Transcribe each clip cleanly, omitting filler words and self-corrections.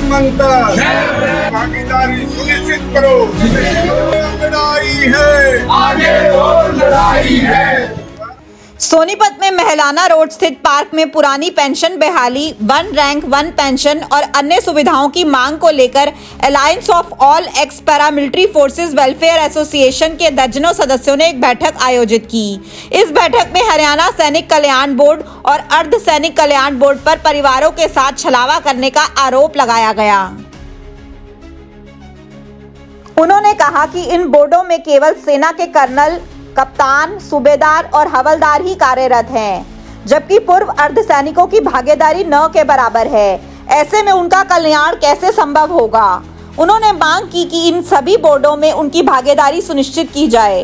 मंत्र भागीदारी सुनिश्चित करो, लड़ाई है आगे और लड़ाई है। सोनीपत में महिलाना रोड स्थित पार्क में पुरानी पेंशन बहाली, वन रैंक वन पेंशन और अन्य सुविधाओं की मांग को लेकर alliance of all x paramilitary forces welfare association के दर्जनों सदस्यों ने एक बैठक आयोजित की। इस बैठक में हरियाणा सैनिक कल्याण बोर्ड और अर्ध सैनिक कल्याण बोर्ड पर परिवारों के साथ छलावा करने का आरोप लगाया गया। उन्होंने कहा कि इन बोर्डों में केवल सेना के कर्नल, कप्तान, सूबेदार और हवलदार ही कार्यरत हैं, जबकि पूर्व अर्धसैनिकों की भागीदारी न के बराबर है। ऐसे में उनका कल्याण कैसे संभव होगा? उन्होंने मांग की कि इन सभी बोर्डों में उनकी भागीदारी सुनिश्चित की जाए।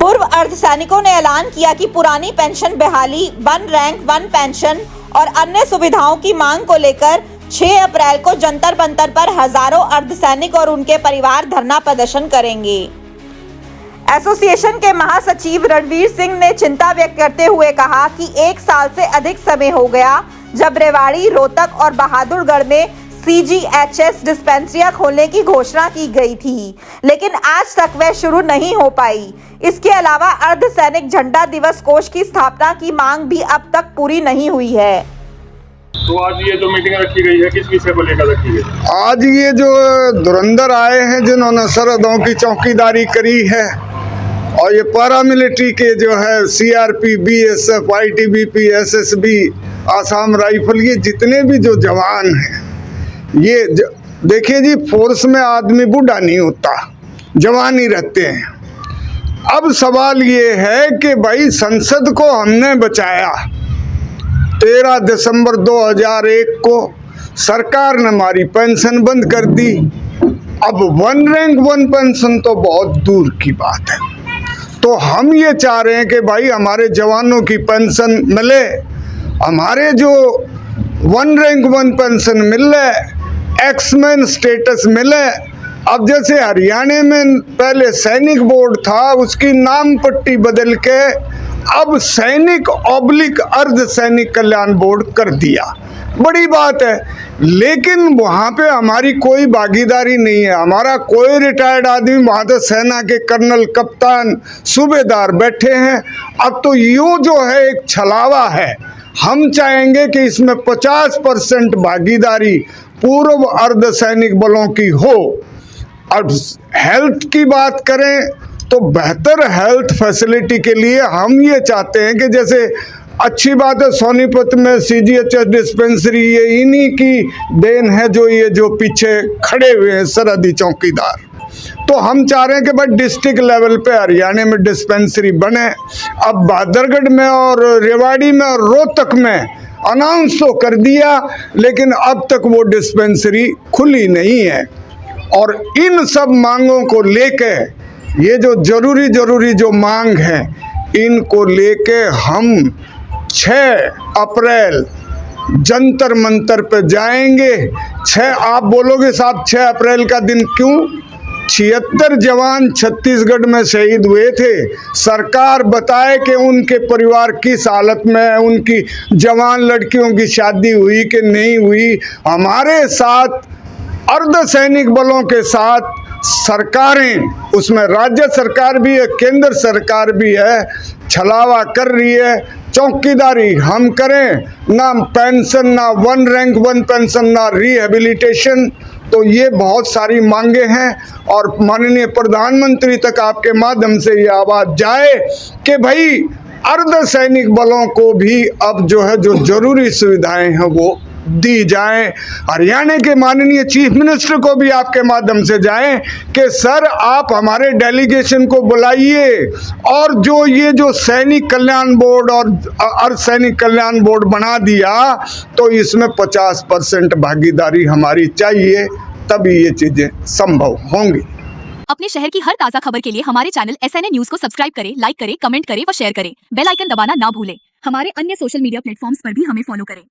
पूर्व अर्धसैनिकों ने ऐलान किया कि पुरानी पेंशन बहाली, वन रैंक वन पेंशन और अन्य सुविधाओं की मांग को लेकर 6 अप्रैल को जंतर मंतर पर हजारों अर्धसैनिक और उनके परिवार धरना प्रदर्शन करेंगे। एसोसिएशन के महासचिव रणवीर सिंह ने चिंता व्यक्त करते हुए कहा कि 1 साल से अधिक समय हो गया जब रेवाड़ी, रोहतक और बहादुरगढ़ में CGHS डिस्पेंसरियां खोलने की घोषणा की गई थी, लेकिन आज तक वह शुरू नहीं हो पाई। इसके अलावा अर्धसैनिक झंडा दिवस कोष की स्थापना की मांग भी अब तक पूरी नहीं हुई है। तो आज ये जो मीटिंग रखी गई है, किस विषय को लेकर रखी गई? आज ये जो धुरंधर आए हैं जिन्होंने सरहदों की चौकीदारी करी है और ये पैरामिलिट्री के जो है CRP, BSF, ITBP, SSB, Assam rifle, ये जितने भी जो जवान हैं, ये देखिए जी, फोर्स में आदमी बूढ़ा नहीं होता, जवान ही रहते हैं। अब सवाल ये है कि भाई संसद को हमने बचाया, 13 दिसंबर 2001 को सरकार ने हमारी पेंशन बंद कर दी। अब वन रैंक वन पेंशन तो बहुत दूर की बात है। तो हम ये चाह रहे हैं कि भाई हमारे जवानों की पेंशन मिले, हमारे जो वन रैंक वन पेंशन मिले, एक्समैन स्टेटस मिले। अब जैसे हरियाणा में पहले सैनिक बोर्ड था, उसकी नाम पट्टी बदल के अब सैनिक ऑब्लिक अर्ध सैनिक कल्याण बोर्ड कर दिया। बड़ी बात है, लेकिन वहाँ पे हमारी कोई भागीदारी नहीं है। हमारा कोई रिटायर्ड आदमी वहाँ तो सेना के कर्नल, कप्तान, सूबेदार बैठे हैं। अब तो यूँ जो है एक छलावा है। हम चाहेंगे कि इसमें 50% भागीदारी पूर्व अर्ध सैनिक बलों की हो। और हेल्थ की बात करें तो बेहतर हेल्थ फैसिलिटी के लिए हम ये चाहते हैं कि जैसे अच्छी बात है सोनीपत में CGHS डिस्पेंसरी, ये इन्हीं की देन है जो ये जो पीछे खड़े हुए हैं सरहदी चौकीदार। तो हम चाह रहे हैं कि भाई डिस्ट्रिक्ट लेवल पे हरियाणा में डिस्पेंसरी बने। अब बहादुरगढ़ में और रेवाड़ी में और रोहतक में अनाउंस तो कर दिया, लेकिन अब तक वो डिस्पेंसरी खुली नहीं है। और इन सब मांगों को लेके, ये जो जरूरी जो मांग है, इनको लेके हम 6 अप्रैल जंतर मंतर पे जाएंगे। आप बोलोगे साहब 6 अप्रैल का दिन क्यों? 76 जवान छत्तीसगढ़ में शहीद हुए थे। सरकार बताए कि उनके परिवार किस हालत में है, उनकी जवान लड़कियों की शादी हुई कि नहीं हुई। हमारे साथ अर्ध सैनिक बलों के साथ सरकारें, उसमें राज्य सरकार भी है, केंद्र सरकार भी है, छलावा कर रही है। चौकीदारी हम करें, ना पेंशन, ना वन रैंक वन पेंशन, ना रिहेबिलिटेशन। तो ये बहुत सारी मांगे हैं और माननीय प्रधानमंत्री तक आपके माध्यम से ये आवाज़ जाए कि भाई अर्ध सैनिक बलों को भी अब जो है जो जरूरी सुविधाएं हैं वो दी जाएं। हरियाणा के माननीय चीफ मिनिस्टर को भी आपके माध्यम से जाएं कि सर आप हमारे डेलीगेशन को बुलाइए और जो ये जो सैनिक कल्याण बोर्ड और अर्ध सैनिक कल्याण बोर्ड बना दिया, तो इसमें 50% भागीदारी हमारी चाहिए, तभी ये चीजें संभव होंगी। अपने शहर की हर ताज़ा खबर के लिए हमारे चैनल SNA न्यूज़ को सब्सक्राइब करें, लाइक करें, कमेंट करें व शेयर करें। बेल आइकन दबाना ना भूलें। हमारे अन्य सोशल मीडिया प्लेटफॉर्म्स पर भी हमें फॉलो करें।